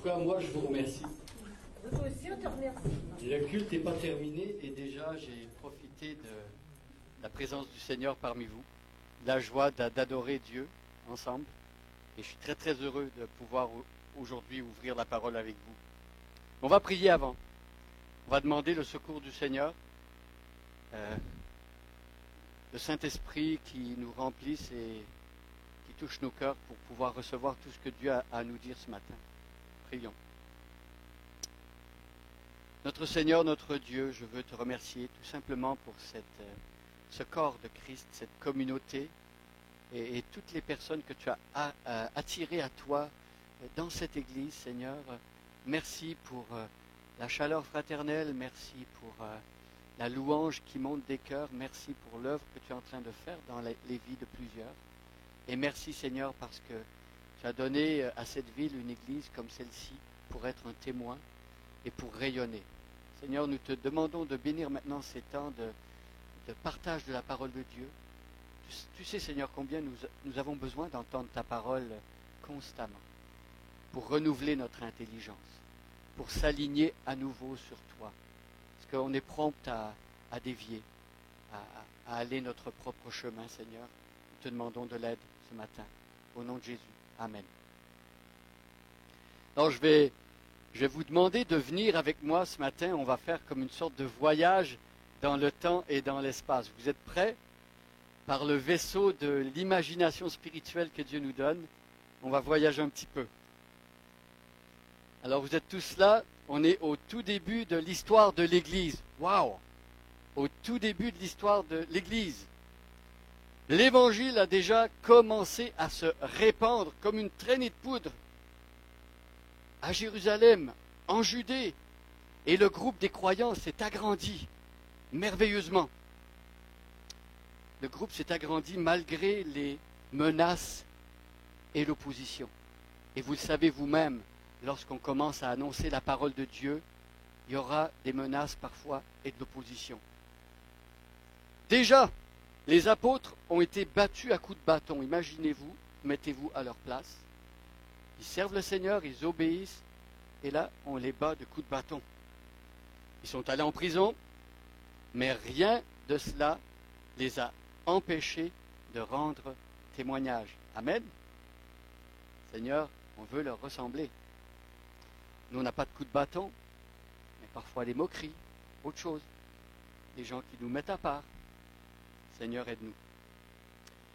cas, moi, je vous remercie. Nous aussi, on te remercie. Le culte n'est pas terminé et déjà, j'ai profité de la présence du Seigneur parmi vous, de la joie d'adorer Dieu ensemble. Et je suis très, très heureux de pouvoir aujourd'hui ouvrir la parole avec vous. On va prier avant. On va demander le secours du Seigneur, le Saint-Esprit qui nous remplisse et qui touche nos cœurs pour pouvoir recevoir tout ce que Dieu a à nous dire ce matin. Prions. Notre Seigneur, notre Dieu, je veux te remercier tout simplement pour ce corps de Christ, cette communauté et toutes les personnes que tu as attirées à toi dans cette Église, Seigneur. Merci pour la chaleur fraternelle, merci pour la louange qui monte des cœurs, merci pour l'œuvre que tu es en train de faire dans les vies de plusieurs. Et merci, Seigneur, parce que tu as donné à cette ville une Église comme celle-ci pour être un témoin et pour rayonner. Seigneur, nous te demandons de bénir maintenant ces temps de partage de la parole de Dieu. Tu sais, Seigneur, combien nous avons besoin d'entendre ta parole constamment pour renouveler notre intelligence, pour s'aligner à nouveau sur toi. Parce qu'on est prompt à dévier, à aller notre propre chemin, Seigneur. Nous te demandons de l'aide ce matin. Au nom de Jésus. Amen. Alors, je vais vous demander de venir avec moi ce matin. On va faire comme une sorte de voyage dans le temps et dans l'espace. Vous êtes prêts? Par le vaisseau de l'imagination spirituelle que Dieu nous donne, on va voyager un petit peu. Alors vous êtes tous là, on est au tout début de l'histoire de l'Église. Waouh! Au tout début de l'histoire de l'Église. L'Évangile a déjà commencé à se répandre comme une traînée de poudre à Jérusalem, en Judée, et le groupe des croyants s'est agrandi merveilleusement. Le groupe s'est agrandi malgré les menaces et l'opposition. Et vous le savez vous-même, lorsqu'on commence à annoncer la parole de Dieu, il y aura des menaces parfois et de l'opposition. Déjà, les apôtres ont été battus à coups de bâton. Imaginez-vous, mettez-vous à leur place. Ils servent le Seigneur, ils obéissent, et là, on les bat de coups de bâton. Ils sont allés en prison, mais rien de cela les a empêchés de rendre témoignage. Amen. Seigneur, on veut leur ressembler. Nous, on n'a pas de coups de bâton, mais parfois des moqueries, autre chose. Des gens qui nous mettent à part. Seigneur, aide-nous.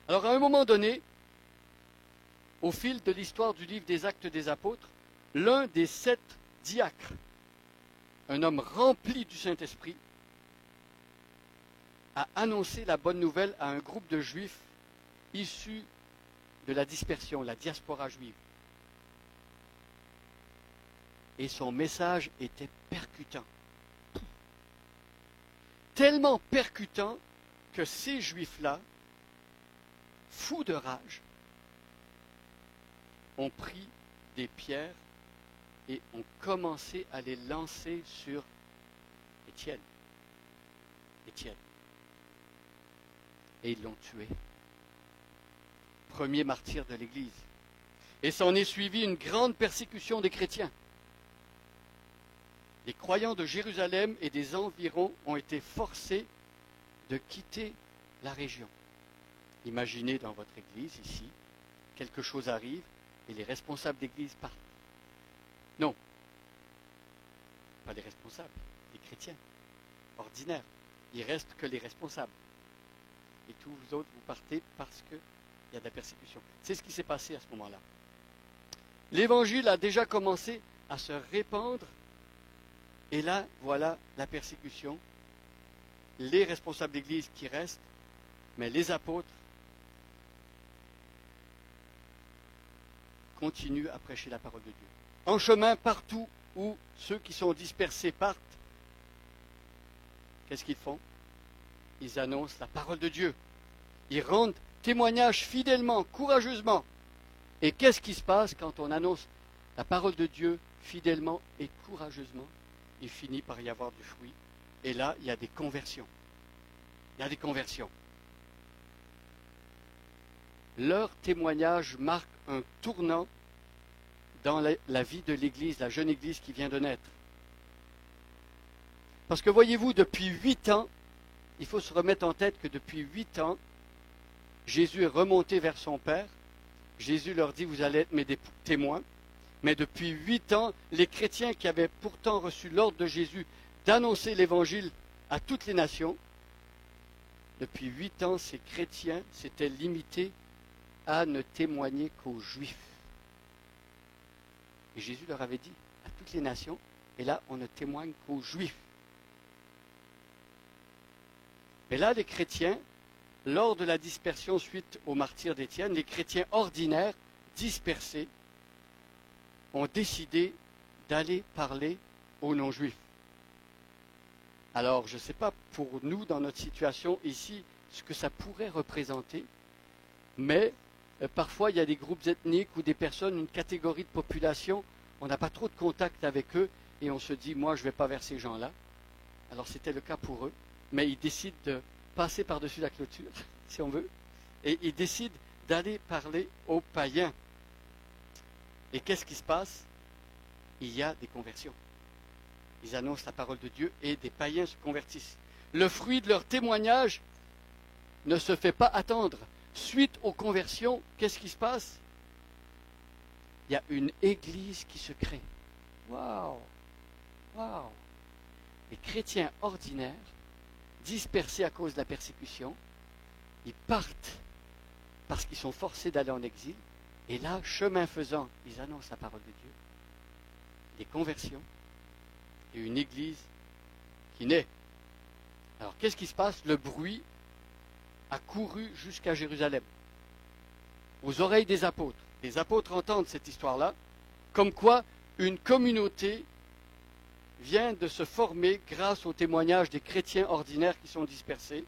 Alors, à un moment donné, au fil de l'histoire du livre des Actes des Apôtres, l'un des 7 diacres, un homme rempli du Saint-Esprit, a annoncé la bonne nouvelle à un groupe de Juifs issus de la dispersion, la diaspora juive. Et son message était percutant. Tellement percutant que ces Juifs-là, fous de rage, ont pris des pierres et ont commencé à les lancer sur Étienne. Et ils l'ont tué. Premier martyr de l'Église. Et s'en est suivi une grande persécution des chrétiens. Les croyants de Jérusalem et des environs ont été forcés de quitter la région. Imaginez dans votre Église, ici, quelque chose arrive et les responsables d'Église partent. Non, pas les responsables, les chrétiens, ordinaires. Il reste que les responsables. Et tous vous autres, vous partez parce qu'il y a de la persécution. C'est ce qui s'est passé à ce moment-là. L'Évangile a déjà commencé à se répandre. Et là, voilà la persécution. Les responsables d'Église qui restent, mais les apôtres continuent à prêcher la parole de Dieu. En chemin, partout où ceux qui sont dispersés partent, qu'est-ce qu'ils font? Ils annoncent la parole de Dieu. Ils rendent témoignage fidèlement, courageusement. Et qu'est-ce qui se passe quand on annonce la parole de Dieu fidèlement et courageusement? Il finit par y avoir du fruit. Et là, il y a des conversions. Il y a des conversions. Leur témoignage marque un tournant dans la vie de l'Église, la jeune Église qui vient de naître. Parce que voyez-vous, depuis 8 ans, il faut se remettre en tête que depuis 8 ans, Jésus est remonté vers son Père. Jésus leur dit, vous allez être mes témoins. Mais depuis 8 ans, les chrétiens qui avaient pourtant reçu l'ordre de Jésus d'annoncer l'Évangile à toutes les nations, depuis 8 ans, ces chrétiens s'étaient limités à ne témoigner qu'aux Juifs. Et Jésus leur avait dit à toutes les nations, et là, on ne témoigne qu'aux Juifs. Mais là, les chrétiens, lors de la dispersion suite au martyre d'Étienne, les chrétiens ordinaires, dispersés, ont décidé d'aller parler aux non-juifs. Alors, je ne sais pas pour nous, dans notre situation ici, ce que ça pourrait représenter, mais parfois, il y a des groupes ethniques ou des personnes, une catégorie de population, on n'a pas trop de contact avec eux, et on se dit, moi, je ne vais pas vers ces gens-là. Alors, c'était le cas pour eux, mais ils décident de passer par-dessus la clôture, si on veut, et ils décident d'aller parler aux païens. Et qu'est-ce qui se passe? Il y a des conversions. Ils annoncent la parole de Dieu et des païens se convertissent. Le fruit de leur témoignage ne se fait pas attendre. Suite aux conversions, qu'est-ce qui se passe? Il y a une église qui se crée. Waouh! Waouh! Les chrétiens ordinaires, dispersés à cause de la persécution, ils partent parce qu'ils sont forcés d'aller en exil. Et là, chemin faisant, ils annoncent la parole de Dieu. Des conversions et une église qui naît. Alors, qu'est-ce qui se passe? Le bruit a couru jusqu'à Jérusalem, aux oreilles des apôtres. Les apôtres entendent cette histoire-là, comme quoi une communauté vient de se former grâce au témoignage des chrétiens ordinaires qui sont dispersés,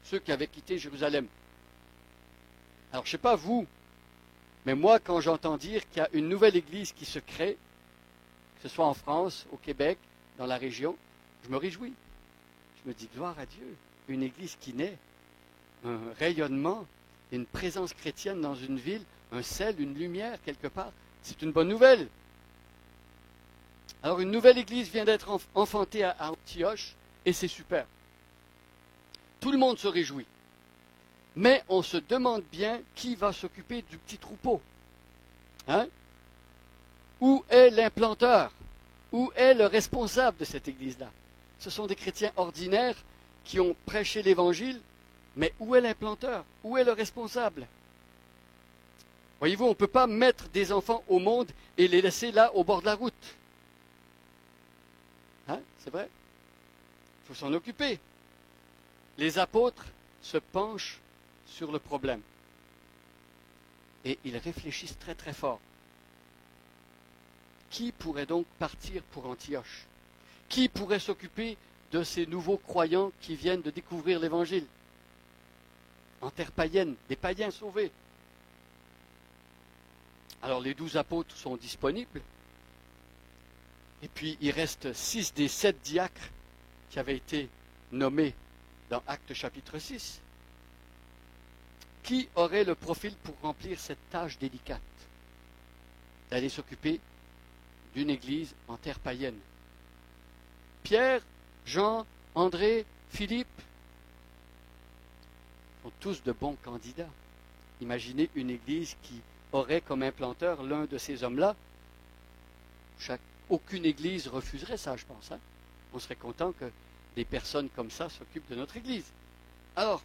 ceux qui avaient quitté Jérusalem. Alors, je ne sais pas vous, mais moi, quand j'entends dire qu'il y a une nouvelle église qui se crée, que ce soit en France, au Québec, dans la région, je me réjouis. Je me dis, gloire à Dieu, une église qui naît, un rayonnement, une présence chrétienne dans une ville, un sel, une lumière quelque part. C'est une bonne nouvelle. Alors, une nouvelle église vient d'être enfantée à Antioche, et c'est super. Tout le monde se réjouit. Mais on se demande bien qui va s'occuper du petit troupeau. Hein? Où est l'implanteur? Où est le responsable de cette église-là? Ce sont des chrétiens ordinaires qui ont prêché l'évangile, mais où est l'implanteur? Où est le responsable? Voyez-vous, on ne peut pas mettre des enfants au monde et les laisser là au bord de la route. Hein? C'est vrai? Il faut s'en occuper. Les apôtres se penchent sur le problème. Et ils réfléchissent très très fort. Qui pourrait donc partir pour Antioche? Qui pourrait s'occuper de ces nouveaux croyants qui viennent de découvrir l'Évangile? En terre païenne, des païens sauvés. Alors les 12 apôtres sont disponibles. Et puis il reste 6 des 7 diacres qui avaient été nommés dans Actes chapitre 6. Qui aurait le profil pour remplir cette tâche délicate? D'aller s'occuper d'une église en terre païenne. Pierre, Jean, André, Philippe sont tous de bons candidats. Imaginez une église qui aurait comme implanteur l'un de ces hommes-là. Aucune église refuserait ça, je pense. Hein? On serait content que des personnes comme ça s'occupent de notre église. Alors,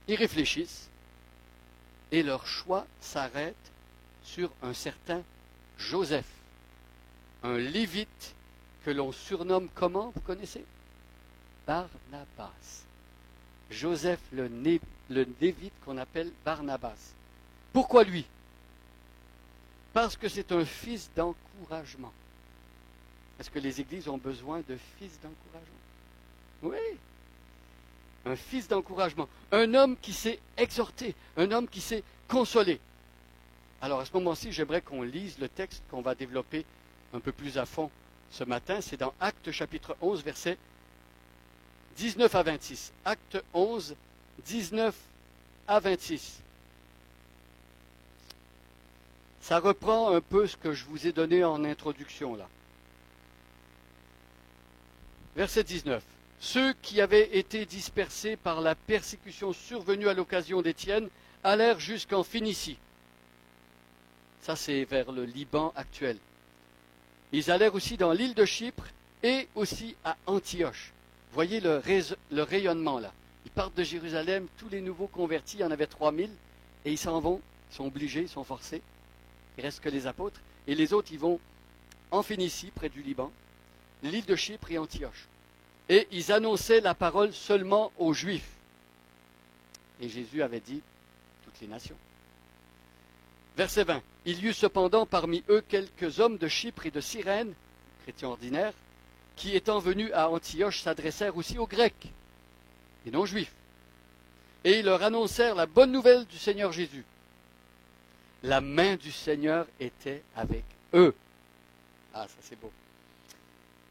ils réfléchissent et leur choix s'arrête sur un certain Joseph, un lévite que l'on surnomme comment, vous connaissez? Barnabas. Joseph le lévite qu'on appelle Barnabas. Pourquoi lui? Parce que c'est un fils d'encouragement. Est-ce que les églises ont besoin de fils d'encouragement? Oui. Un fils d'encouragement. Un homme qui sait exhorter. Un homme qui sait consoler. Alors à ce moment-ci, j'aimerais qu'on lise le texte qu'on va développer un peu plus à fond ce matin. C'est dans Actes chapitre 11, versets 19 à 26. Actes 11, 19 à 26. Ça reprend un peu ce que je vous ai donné en introduction là. Verset 19. Ceux qui avaient été dispersés par la persécution survenue à l'occasion d'Étienne allèrent jusqu'en Phénicie. Ça, c'est vers le Liban actuel. Ils allèrent aussi dans l'île de Chypre et aussi à Antioche. Voyez le rayonnement là. Ils partent de Jérusalem, tous les nouveaux convertis, il y en avait 3000, et ils s'en vont, ils sont obligés, ils sont forcés. Il ne reste que les apôtres. Et les autres, ils vont en Phénicie, près du Liban, l'île de Chypre et Antioche. Et ils annonçaient la parole seulement aux Juifs. Et Jésus avait dit, toutes les nations. Verset 20. Il y eut cependant parmi eux quelques hommes de Chypre et de Cyrène, chrétiens ordinaires, qui étant venus à Antioche s'adressèrent aussi aux Grecs, et non Juifs. Et ils leur annoncèrent la bonne nouvelle du Seigneur Jésus. La main du Seigneur était avec eux. Ah, ça c'est beau.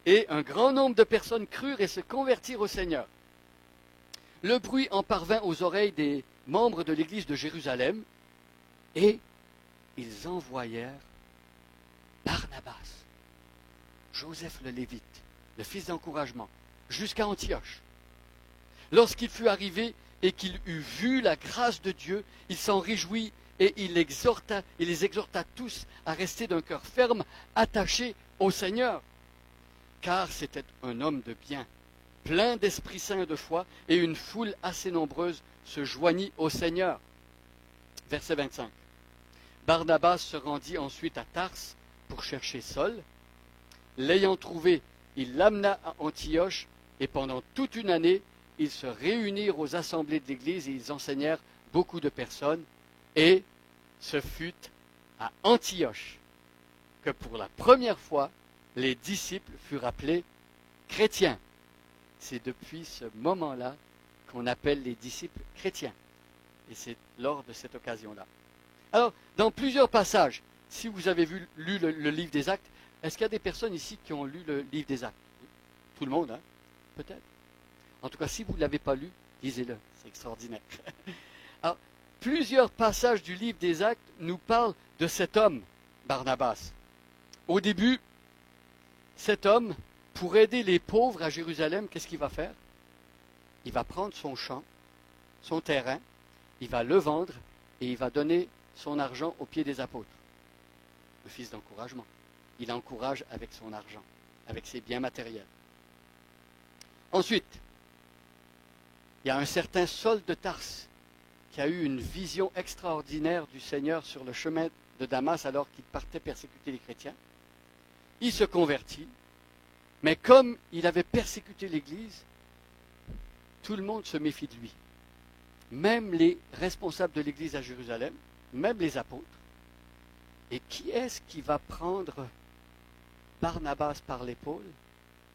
Et un grand nombre de personnes crurent et se convertirent au Seigneur. Le bruit en parvint aux oreilles des membres de l'église de Jérusalem, et ils envoyèrent Barnabas, Joseph le Lévite, le fils d'encouragement, jusqu'à Antioche. Lorsqu'il fut arrivé et qu'il eut vu la grâce de Dieu, il s'en réjouit et il les exhorta tous à rester d'un cœur ferme, attachés au Seigneur. Car c'était un homme de bien, plein d'Esprit Saint et de foi, et une foule assez nombreuse se joignit au Seigneur. Verset 25. Barnabas se rendit ensuite à Tarse pour chercher Saul. L'ayant trouvé, il l'amena à Antioche, et pendant toute une année, ils se réunirent aux assemblées de l'Église et ils enseignèrent beaucoup de personnes. Et ce fut à Antioche que pour la première fois, les disciples furent appelés chrétiens. C'est depuis ce moment-là qu'on appelle les disciples chrétiens. Et c'est lors de cette occasion-là. Alors, dans plusieurs passages, si vous avez lu le livre des Actes, est-ce qu'il y a des personnes ici qui ont lu le livre des Actes? Tout le monde, hein? Peut-être. En tout cas, si vous ne l'avez pas lu, lisez-le. C'est extraordinaire. Alors, plusieurs passages du livre des Actes nous parlent de cet homme, Barnabas. Au début, cet homme, pour aider les pauvres à Jérusalem, qu'est-ce qu'il va faire? Il va prendre son champ, son terrain, il va le vendre et il va donner son argent aux pieds des apôtres. Le fils d'encouragement. Il encourage avec son argent, avec ses biens matériels. Ensuite, il y a un certain Saul de Tarse qui a eu une vision extraordinaire du Seigneur sur le chemin de Damas alors qu'il partait persécuter les chrétiens. Il se convertit, mais comme il avait persécuté l'Église, tout le monde se méfie de lui. Même les responsables de l'Église à Jérusalem, même les apôtres. Et qui est-ce qui va prendre Barnabas par l'épaule,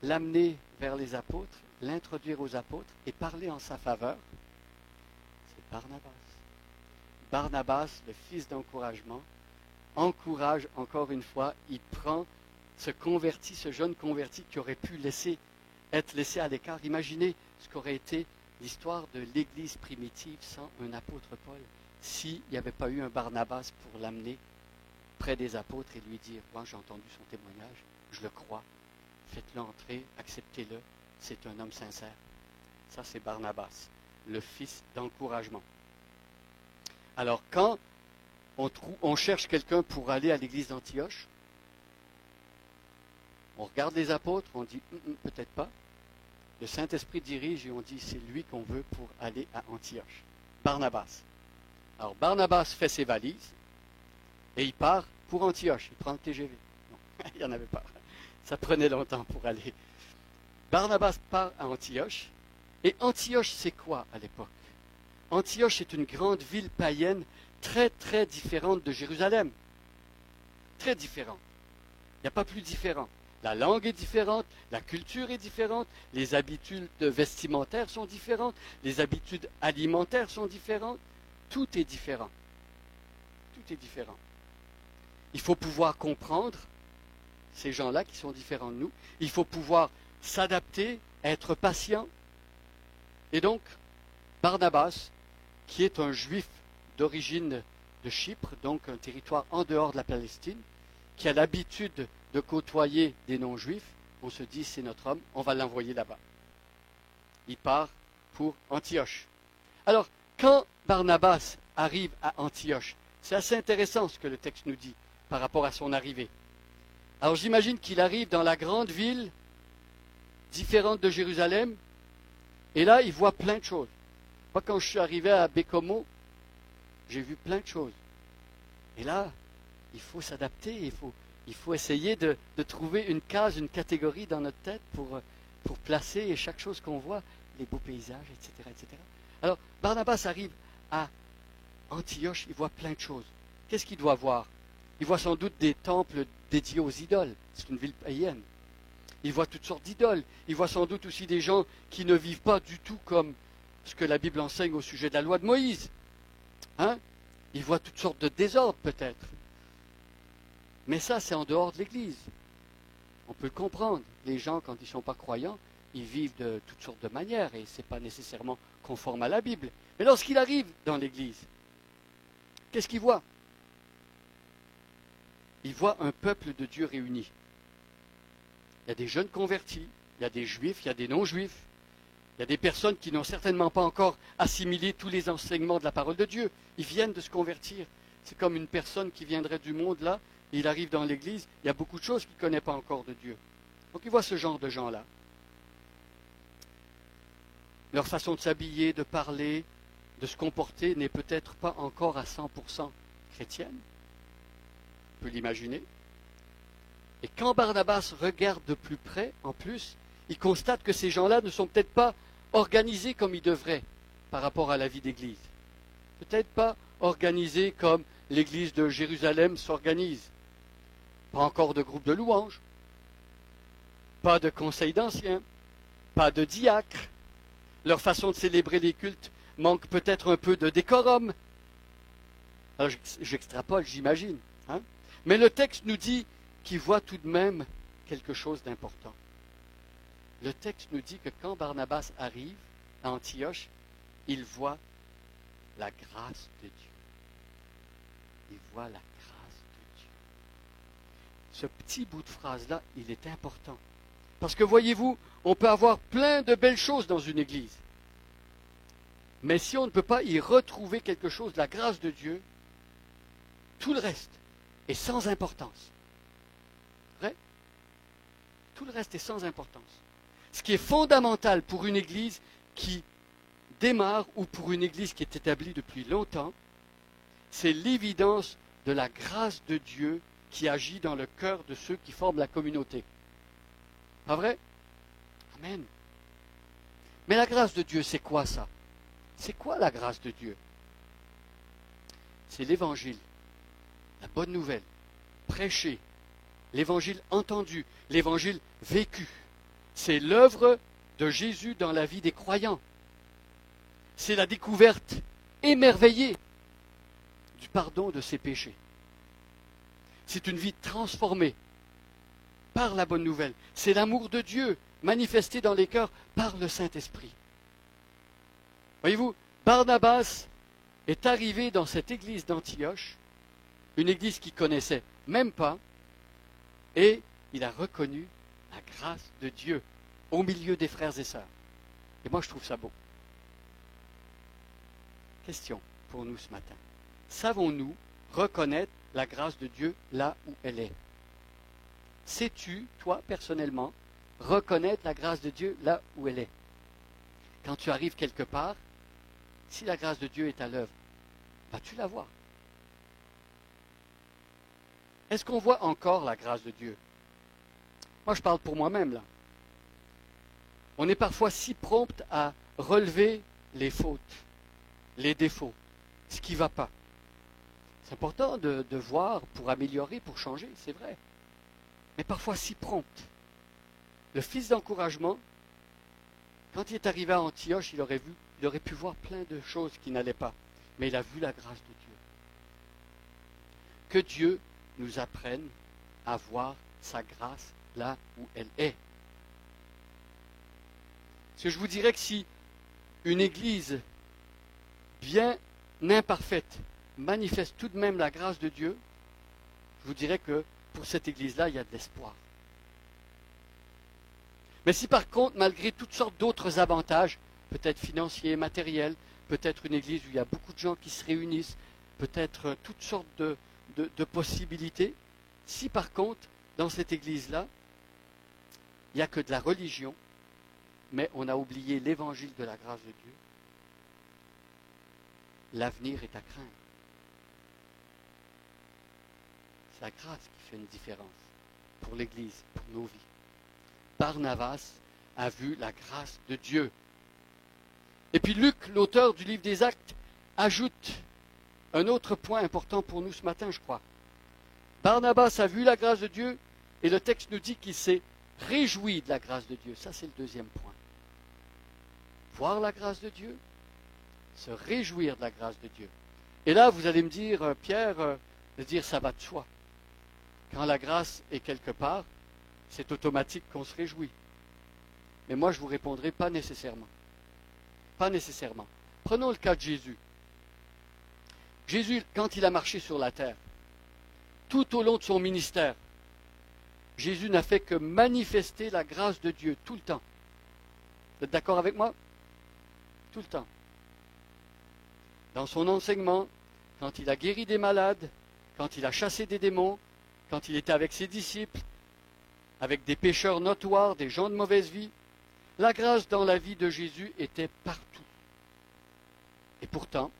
l'amener vers les apôtres, l'introduire aux apôtres et parler en sa faveur? C'est Barnabas. Barnabas, le fils d'encouragement, encourage encore une fois, il prend ce jeune converti qui aurait pu être laissé à l'écart. Imaginez ce qu'aurait été l'histoire de l'Église primitive sans un apôtre Paul, s'il n'y avait pas eu un Barnabas pour l'amener près des apôtres et lui dire, moi j'ai entendu son témoignage, je le crois, faites-le entrer, acceptez-le, c'est un homme sincère. Ça c'est Barnabas, le fils d'encouragement. Alors quand on cherche quelqu'un pour aller à l'église d'Antioche, on regarde les apôtres, on dit peut-être pas. Le Saint-Esprit dirige et on dit c'est lui qu'on veut pour aller à Antioche. Barnabas. Alors Barnabas fait ses valises et il part pour Antioche. Il prend le TGV. Non, il n'y en avait pas. Ça prenait longtemps pour aller. Barnabas part à Antioche. Et Antioche, c'est quoi à l'époque? Antioche est une grande ville païenne très très différente de Jérusalem. Très différente. Il n'y a pas plus différent. La langue est différente, la culture est différente, les habitudes vestimentaires sont différentes, les habitudes alimentaires sont différentes. Tout est différent. Tout est différent. Il faut pouvoir comprendre ces gens-là qui sont différents de nous. Il faut pouvoir s'adapter, être patient. Et donc, Barnabas, qui est un juif d'origine de Chypre, donc un territoire en dehors de la Palestine, qui a l'habitude de côtoyer des non-juifs. On se dit, c'est notre homme, on va l'envoyer là-bas. Il part pour Antioche. Alors, quand Barnabas arrive à Antioche, c'est assez intéressant ce que le texte nous dit par rapport à son arrivée. Alors j'imagine qu'il arrive dans la grande ville différente de Jérusalem, et là il voit plein de choses. Moi quand je suis arrivé à Bécomo, j'ai vu plein de choses. Et là, il faut s'adapter, il faut essayer de trouver une case, une catégorie dans notre tête pour placer chaque chose qu'on voit, les beaux paysages, etc., etc. Alors Barnabas arrive à Antioche, il voit plein de choses. Qu'est-ce qu'il doit voir? Il voit sans doute des temples dédiés aux idoles. C'est une ville païenne. Il voit toutes sortes d'idoles. Il voit sans doute aussi des gens qui ne vivent pas du tout comme ce que la Bible enseigne au sujet de la loi de Moïse. Hein? Il voit toutes sortes de désordres peut-être. Mais ça, c'est en dehors de l'Église. On peut le comprendre. Les gens, quand ils ne sont pas croyants, ils vivent de toutes sortes de manières et ce n'est pas nécessairement conforme à la Bible. Mais lorsqu'il arrive dans l'Église, qu'est-ce qu'il voit? Il voit un peuple de Dieu réuni. Il y a des jeunes convertis, il y a des juifs, il y a des non-juifs, il y a des personnes qui n'ont certainement pas encore assimilé tous les enseignements de la parole de Dieu. Ils viennent de se convertir. C'est comme une personne qui viendrait du monde là, et il arrive dans l'église, il y a beaucoup de choses qu'il ne connaît pas encore de Dieu. Donc il voit ce genre de gens-là. Leur façon de s'habiller, de parler, de se comporter n'est peut-être pas encore à 100% chrétienne. On peut l'imaginer. Et quand Barnabas regarde de plus près, en plus, il constate que ces gens-là ne sont peut-être pas organisés comme ils devraient par rapport à la vie d'église. Peut-être pas organisés comme l'église de Jérusalem s'organise. Pas encore de groupe de louanges, pas de conseil d'anciens, pas de diacres. Leur façon de célébrer les cultes manque peut-être un peu de décorum. Alors j'extrapole, j'imagine. Hein? Mais le texte nous dit qu'il voit tout de même quelque chose d'important. Le texte nous dit que quand Barnabas arrive à Antioche, il voit la grâce de Dieu. Il voit la grâce de Dieu. Ce petit bout de phrase-là, il est important. Parce que voyez-vous, on peut avoir plein de belles choses dans une église. Mais si on ne peut pas y retrouver quelque chose de la grâce de Dieu, tout le reste est sans importance. Vrai? Tout le reste est sans importance. Ce qui est fondamental pour une église qui démarre ou pour une église qui est établie depuis longtemps, c'est l'évidence de la grâce de Dieu qui agit dans le cœur de ceux qui forment la communauté. Pas vrai? Amen. Mais la grâce de Dieu, c'est quoi ça? C'est quoi la grâce de Dieu? C'est l'évangile, la bonne nouvelle, prêchée, l'évangile entendu, l'évangile vécu. C'est l'œuvre de Jésus dans la vie des croyants. C'est la découverte émerveillée du pardon de ses péchés. C'est une vie transformée par la bonne nouvelle. C'est l'amour de Dieu manifesté dans les cœurs par le Saint-Esprit. Voyez-vous, Barnabas est arrivé dans cette église d'Antioche, une église qu'il ne connaissait même pas, et il a reconnu la grâce de Dieu au milieu des frères et sœurs. Et moi, je trouve ça beau. Question pour nous ce matin. Savons-nous reconnaître la grâce de Dieu là où elle est? Sais-tu, toi, personnellement, reconnaître la grâce de Dieu là où elle est? Quand tu arrives quelque part, si la grâce de Dieu est à l'œuvre, vas-tu la voir? Est-ce qu'on voit encore la grâce de Dieu? Moi, je parle pour moi-même, là. On est parfois si prompt à relever les fautes, les défauts, ce qui ne va pas. C'est important de voir pour améliorer, pour changer, c'est vrai. Mais parfois si prompt. Le fils d'encouragement, quand il est arrivé à Antioche, il aurait pu voir plein de choses qui n'allaient pas. Mais il a vu la grâce de Dieu. Que Dieu nous apprenne à voir sa grâce là où elle est. Parce que je vous dirais que si une église bien imparfaite manifeste tout de même la grâce de Dieu, je vous dirais que pour cette Église-là, il y a de l'espoir. Mais si par contre, malgré toutes sortes d'autres avantages, peut-être financiers, matériels, peut-être une Église où il y a beaucoup de gens qui se réunissent, peut-être toutes sortes de possibilités, si par contre, dans cette Église-là, il n'y a que de la religion, mais on a oublié l'évangile de la grâce de Dieu, l'avenir est à craindre. C'est la grâce qui fait une différence pour l'Église, pour nos vies. Barnabas a vu la grâce de Dieu. Et puis Luc, l'auteur du livre des Actes, ajoute un autre point important pour nous ce matin, je crois. Barnabas a vu la grâce de Dieu et le texte nous dit qu'il s'est réjoui de la grâce de Dieu. Ça, c'est le deuxième point. Voir la grâce de Dieu, se réjouir de la grâce de Dieu. Et là, vous allez me dire, Pierre, de dire ça va de soi. Quand la grâce est quelque part, c'est automatique qu'on se réjouit. Mais moi, je vous répondrai pas nécessairement. Pas nécessairement. Prenons le cas de Jésus. Jésus, quand il a marché sur la terre, tout au long de son ministère, Jésus n'a fait que manifester la grâce de Dieu tout le temps. Vous êtes d'accord avec moi? Tout le temps. Dans son enseignement, quand il a guéri des malades, quand il a chassé des démons, quand il était avec ses disciples, avec des pécheurs notoires, des gens de mauvaise vie, la grâce dans la vie de Jésus était partout. Et pourtant,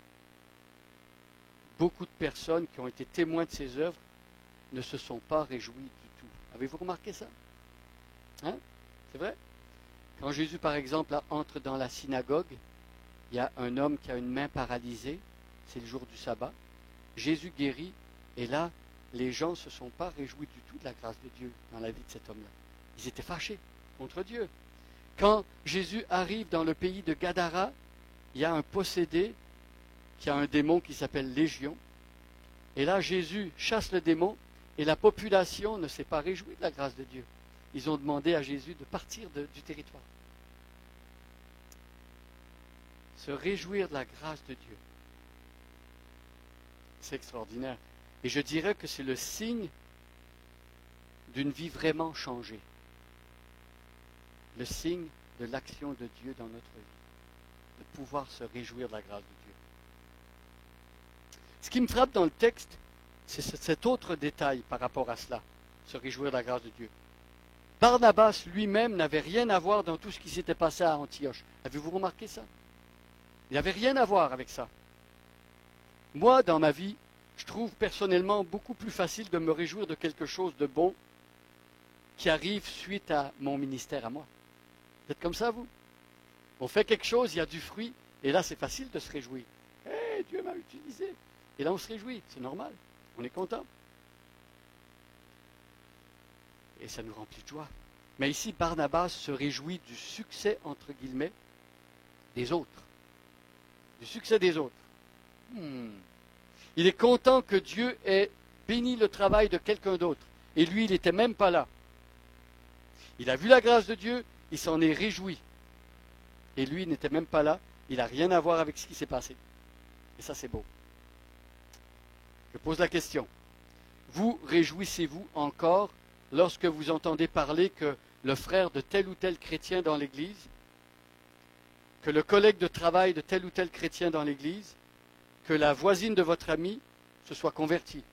beaucoup de personnes qui ont été témoins de ses œuvres ne se sont pas réjouies du tout. Avez-vous remarqué ça? Hein? C'est vrai? Quand Jésus, par exemple, entre dans la synagogue, il y a un homme qui a une main paralysée, c'est le jour du sabbat. Jésus guérit, et là, les gens ne se sont pas réjouis du tout de la grâce de Dieu dans la vie de cet homme-là. Ils étaient fâchés contre Dieu. Quand Jésus arrive dans le pays de Gadara, il y a un possédé qui a un démon qui s'appelle Légion. Et là, Jésus chasse le démon et la population ne s'est pas réjouie de la grâce de Dieu. Ils ont demandé à Jésus de partir du territoire. Se réjouir de la grâce de Dieu. C'est extraordinaire. Et je dirais que c'est le signe d'une vie vraiment changée. Le signe de l'action de Dieu dans notre vie. De pouvoir se réjouir de la grâce de Dieu. Ce qui me frappe dans le texte, c'est cet autre détail par rapport à cela. Se réjouir de la grâce de Dieu. Barnabas lui-même n'avait rien à voir dans tout ce qui s'était passé à Antioche. Avez-vous remarqué ça? Il n'avait rien à voir avec ça. Moi, dans ma vie, je trouve personnellement beaucoup plus facile de me réjouir de quelque chose de bon qui arrive suite à mon ministère à moi. Vous êtes comme ça, vous? On fait quelque chose, il y a du fruit, et là, c'est facile de se réjouir. Hey, Dieu m'a utilisé. Et là, on se réjouit, c'est normal. On est content. Et ça nous remplit de joie. Mais ici, Barnabas se réjouit du succès, entre guillemets, des autres. Du succès des autres. Il est content que Dieu ait béni le travail de quelqu'un d'autre. Et lui, il n'était même pas là. Il a vu la grâce de Dieu, il s'en est réjoui. Et lui, il n'était même pas là. Il n'a rien à voir avec ce qui s'est passé. Et ça, c'est beau. Je pose la question. Vous réjouissez-vous encore lorsque vous entendez parler que le frère de tel ou tel chrétien dans l'Église, que le collègue de travail de tel ou tel chrétien dans l'Église, que la voisine de votre ami se soit convertie?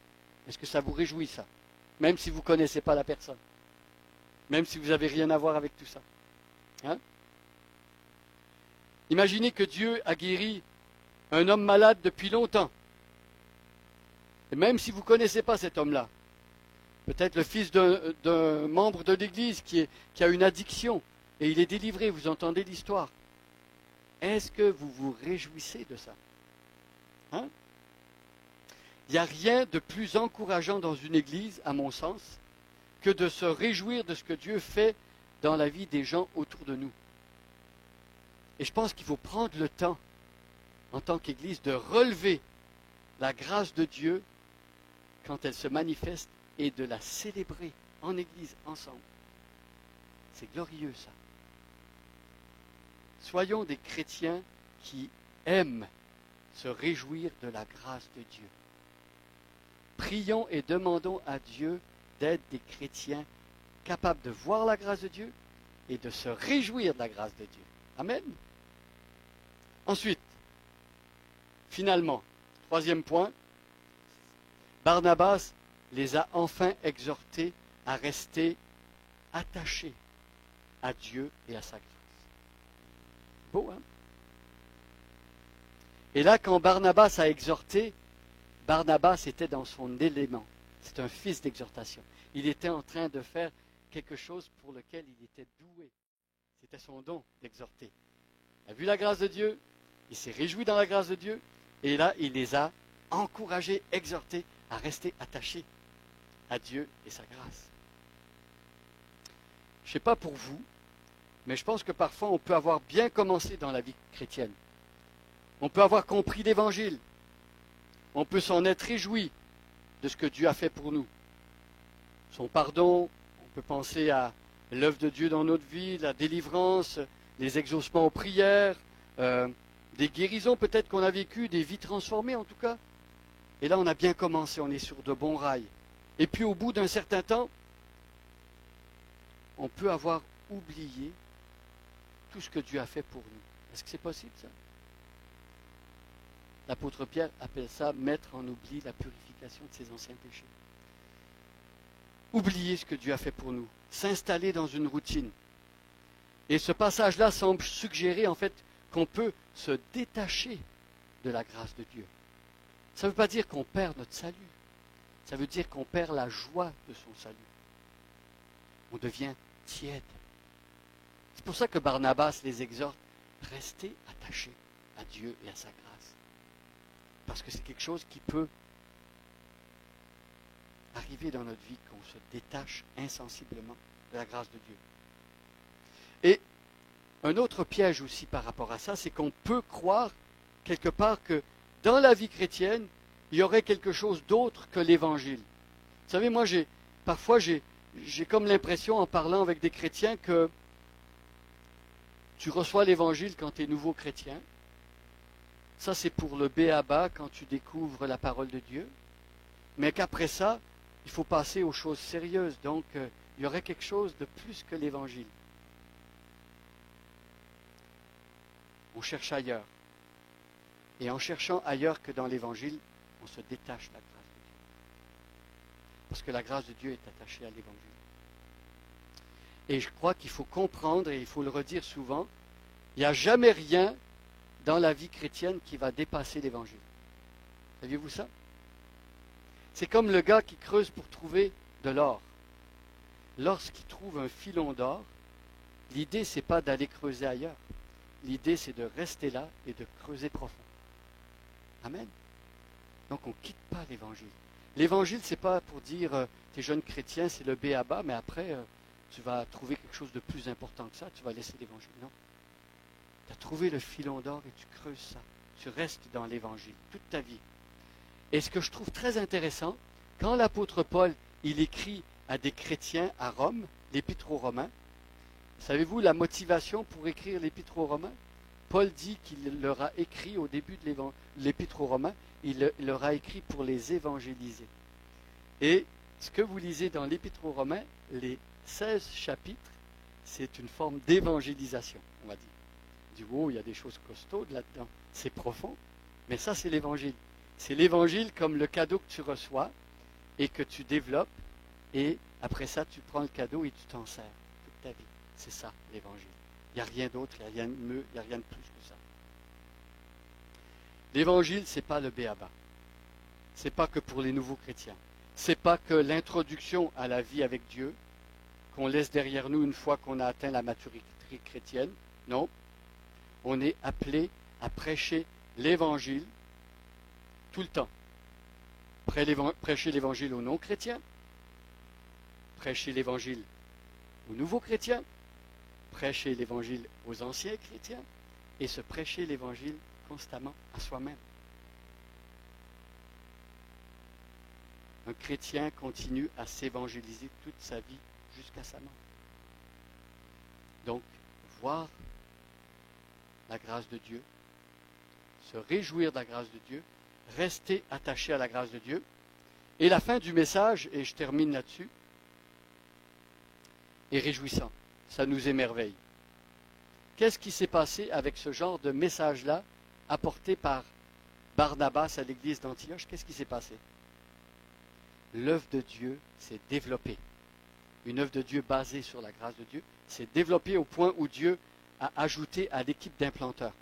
Est-ce que ça vous réjouit, ça? Même si vous ne connaissez pas la personne. Même si vous n'avez rien à voir avec tout ça. Hein? Imaginez que Dieu a guéri un homme malade depuis longtemps. Et même si vous ne connaissez pas cet homme-là, peut-être le fils d'un membre de l'Église qui a une addiction, et il est délivré, vous entendez l'histoire. Est-ce que vous vous réjouissez de ça? Hein? Il n'y a rien de plus encourageant dans une Église, à mon sens, que de se réjouir de ce que Dieu fait dans la vie des gens autour de nous. Et je pense qu'il faut prendre le temps, en tant qu'Église, de relever la grâce de Dieu quand elle se manifeste et de la célébrer en Église ensemble. C'est glorieux, ça. Soyons des chrétiens qui aiment se réjouir de la grâce de Dieu. Prions et demandons à Dieu d'être des chrétiens capables de voir la grâce de Dieu et de se réjouir de la grâce de Dieu. Amen. Ensuite, finalement, troisième point, Barnabas les a enfin exhortés à rester attachés à Dieu et à sa grâce. Beau, hein? Et là, quand Barnabas a exhorté, Barnabas était dans son élément. C'est un fils d'exhortation. Il était en train de faire quelque chose pour lequel il était doué. C'était son don d'exhorter. Il a vu la grâce de Dieu, il s'est réjoui dans la grâce de Dieu, et là, il les a encouragés, exhortés à rester attachés à Dieu et sa grâce. Je ne sais pas pour vous, mais je pense que parfois on peut avoir bien commencé dans la vie chrétienne. On peut avoir compris l'Évangile. On peut s'en être réjoui de ce que Dieu a fait pour nous. Son pardon, on peut penser à l'œuvre de Dieu dans notre vie, la délivrance, les exaucements aux prières, des guérisons peut-être qu'on a vécues, des vies transformées en tout cas. Et là, on a bien commencé, on est sur de bons rails. Et puis au bout d'un certain temps, on peut avoir oublié tout ce que Dieu a fait pour nous. Est-ce que c'est possible ça? L'apôtre Pierre appelle ça mettre en oubli la purification de ses anciens péchés. Oublier ce que Dieu a fait pour nous, s'installer dans une routine. Et ce passage-là semble suggérer en fait qu'on peut se détacher de la grâce de Dieu. Ça ne veut pas dire qu'on perd notre salut. Ça veut dire qu'on perd la joie de son salut. On devient tiède. C'est pour ça que Barnabas les exhorte, restez attachés à Dieu et à sa grâce. Parce que c'est quelque chose qui peut arriver dans notre vie, qu'on se détache insensiblement de la grâce de Dieu. Et un autre piège aussi par rapport à ça, c'est qu'on peut croire quelque part que dans la vie chrétienne, il y aurait quelque chose d'autre que l'Évangile. Vous savez, moi, parfois j'ai comme l'impression, en parlant avec des chrétiens, que tu reçois l'Évangile quand tu es nouveau chrétien. Ça, c'est pour le b.a.-ba quand tu découvres la parole de Dieu. Mais qu'après ça, il faut passer aux choses sérieuses. Donc, il y aurait quelque chose de plus que l'Évangile. On cherche ailleurs. Et en cherchant ailleurs que dans l'Évangile, on se détache de la grâce de Dieu. Parce que la grâce de Dieu est attachée à l'Évangile. Et je crois qu'il faut comprendre, et il faut le redire souvent, il n'y a jamais rien dans la vie chrétienne qui va dépasser l'Évangile. Saviez-vous ça? C'est comme le gars qui creuse pour trouver de l'or. Lorsqu'il trouve un filon d'or, l'idée, c'est pas d'aller creuser ailleurs. L'idée, c'est de rester là et de creuser profond. Amen. Donc, on ne quitte pas l'Évangile. L'Évangile, c'est pas pour dire, t'es jeune chrétien, c'est le b.a.-ba, mais après, tu vas trouver quelque chose de plus important que ça, tu vas laisser l'Évangile. Non. Tu as trouvé le filon d'or et tu creuses ça. Tu restes dans l'Évangile toute ta vie. Et ce que je trouve très intéressant, quand l'apôtre Paul, il écrit à des chrétiens à Rome, l'Épître aux Romains, savez-vous la motivation pour écrire l'Épître aux Romains? Paul dit qu'il leur a écrit au début de l'Épître aux Romains, il leur a écrit pour les évangéliser. Et ce que vous lisez dans l'Épître aux Romains, les 16 chapitres, c'est une forme d'évangélisation, on va dire. On dit, wow, il y a des choses costaudes là-dedans, c'est profond, mais ça c'est l'Évangile. C'est l'Évangile comme le cadeau que tu reçois et que tu développes, et après ça, tu prends le cadeau et tu t'en sers toute ta vie. C'est ça, l'Évangile. Il n'y a rien d'autre, il n'y a rien de mieux, il n'y a rien de plus que ça. L'Évangile, ce n'est pas le b.a.-ba. Ce n'est pas que pour les nouveaux chrétiens. Ce n'est pas que l'introduction à la vie avec Dieu, qu'on laisse derrière nous une fois qu'on a atteint la maturité chrétienne. Non. On est appelé à prêcher l'Évangile tout le temps. Prêcher l'Évangile aux non-chrétiens, prêcher l'Évangile aux nouveaux chrétiens, prêcher l'Évangile aux anciens chrétiens et se prêcher l'Évangile constamment à soi-même. Un chrétien continue à s'évangéliser toute sa vie jusqu'à sa mort. Donc, voir la grâce de Dieu, se réjouir de la grâce de Dieu, rester attaché à la grâce de Dieu. Et la fin du message, et je termine là-dessus, est réjouissant. Ça nous émerveille. Qu'est-ce qui s'est passé avec ce genre de message-là apporté par Barnabas à l'église d'Antioche? Qu'est-ce qui s'est passé? L'œuvre de Dieu s'est développée. Une œuvre de Dieu basée sur la grâce de Dieu s'est développée au point où Dieu a ajouté à l'équipe d'implanteurs.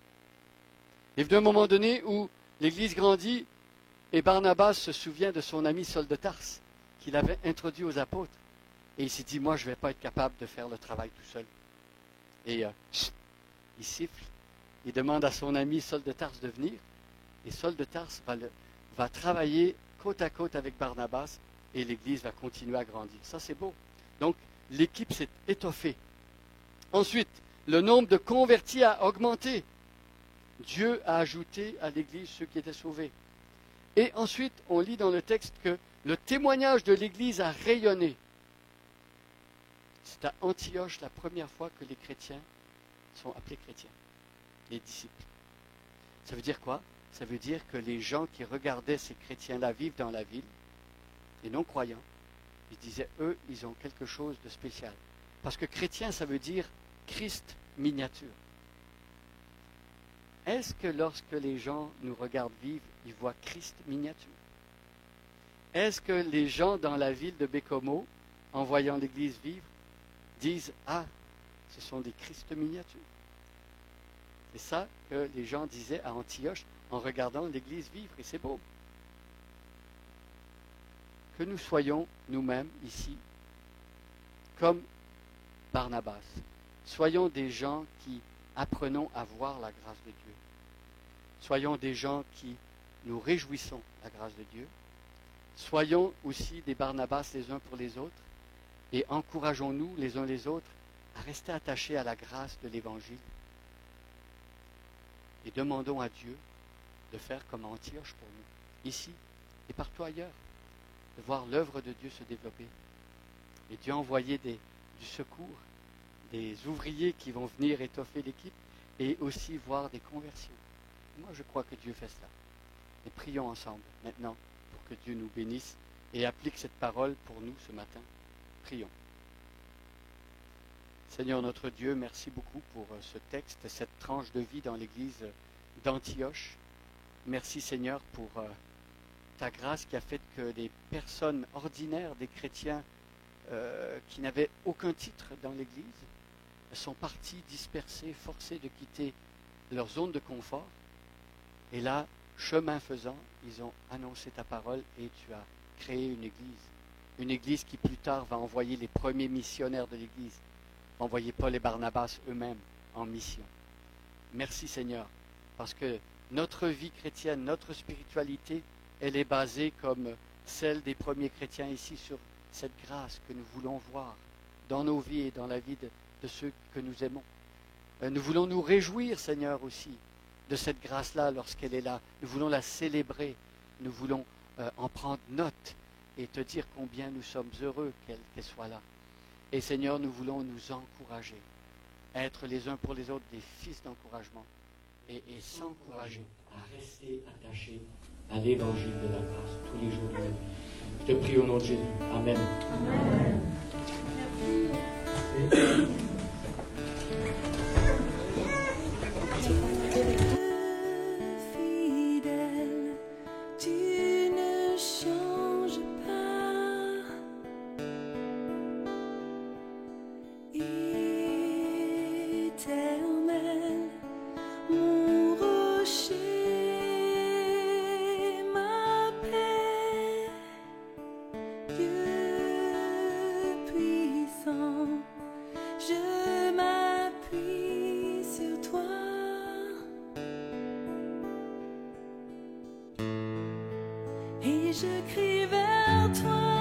Il est venu un moment donné où l'église grandit et Barnabas se souvient de son ami Saul de Tarse qu'il avait introduit aux apôtres. Et il s'est dit, moi je ne vais pas être capable de faire le travail tout seul. Et il siffle, il demande à son ami Saul de Tarse de venir. Et Saul de Tarse va travailler côte à côte avec Barnabas et l'église va continuer à grandir. Ça c'est beau. Donc l'équipe s'est étoffée. Ensuite, le nombre de convertis a augmenté. Dieu a ajouté à l'église ceux qui étaient sauvés. Et ensuite, on lit dans le texte que le témoignage de l'église a rayonné. C'est à Antioche la première fois que les chrétiens sont appelés chrétiens, les disciples. Ça veut dire quoi? Ça veut dire que les gens qui regardaient ces chrétiens-là vivre dans la ville, les non-croyants, ils disaient, eux, ils ont quelque chose de spécial. Parce que chrétien, ça veut dire Christ miniature. Est-ce que lorsque les gens nous regardent vivre, ils voient Christ miniature? Est-ce que les gens dans la ville de Bécomo, en voyant l'église vivre, disent, ah, ce sont des Christ miniatures? C'est ça que les gens disaient à Antioche en regardant l'église vivre, et c'est beau. Que nous soyons nous-mêmes ici comme Barnabas. Soyons des gens qui apprenons à voir la grâce de Dieu. Soyons des gens qui nous réjouissons de la grâce de Dieu. Soyons aussi des Barnabas les uns pour les autres et encourageons-nous les uns les autres à rester attachés à la grâce de l'Évangile. Et demandons à Dieu de faire comme à Antioche pour nous, ici et partout ailleurs, de voir l'œuvre de Dieu se développer. Et Dieu a envoyé du secours, des ouvriers qui vont venir étoffer l'équipe et aussi voir des conversions. Moi, je crois que Dieu fait cela. Et prions ensemble maintenant pour que Dieu nous bénisse et applique cette parole pour nous ce matin. Prions. Seigneur notre Dieu, merci beaucoup pour ce texte, cette tranche de vie dans l'église d'Antioche. Merci Seigneur pour ta grâce qui a fait que des personnes ordinaires, des chrétiens qui n'avaient aucun titre dans l'église, sont partis dispersés, forcés de quitter leur zone de confort. Et là, chemin faisant, ils ont annoncé ta parole et tu as créé une église qui plus tard va envoyer les premiers missionnaires de l'église, va envoyer Paul et Barnabas eux-mêmes en mission. Merci Seigneur, parce que notre vie chrétienne, notre spiritualité, elle est basée comme celle des premiers chrétiens ici sur cette grâce que nous voulons voir dans nos vies et dans la vie de ceux que nous aimons. Nous voulons nous réjouir, Seigneur, aussi de cette grâce-là lorsqu'elle est là. Nous voulons la célébrer, nous voulons en prendre note et te dire combien nous sommes heureux qu'elle soit là. Et Seigneur, nous voulons nous encourager, être les uns pour les autres des fils d'encouragement et s'encourager à rester attachés à l'évangile de la grâce tous les jours de notre vie. Je te prie au nom de Jésus. Amen. Amen. Fidèle, tu ne changes pas. Éternel, mon rocher, ma paix, Dieu puissant, je m'appuie sur toi. Et je crie vers toi.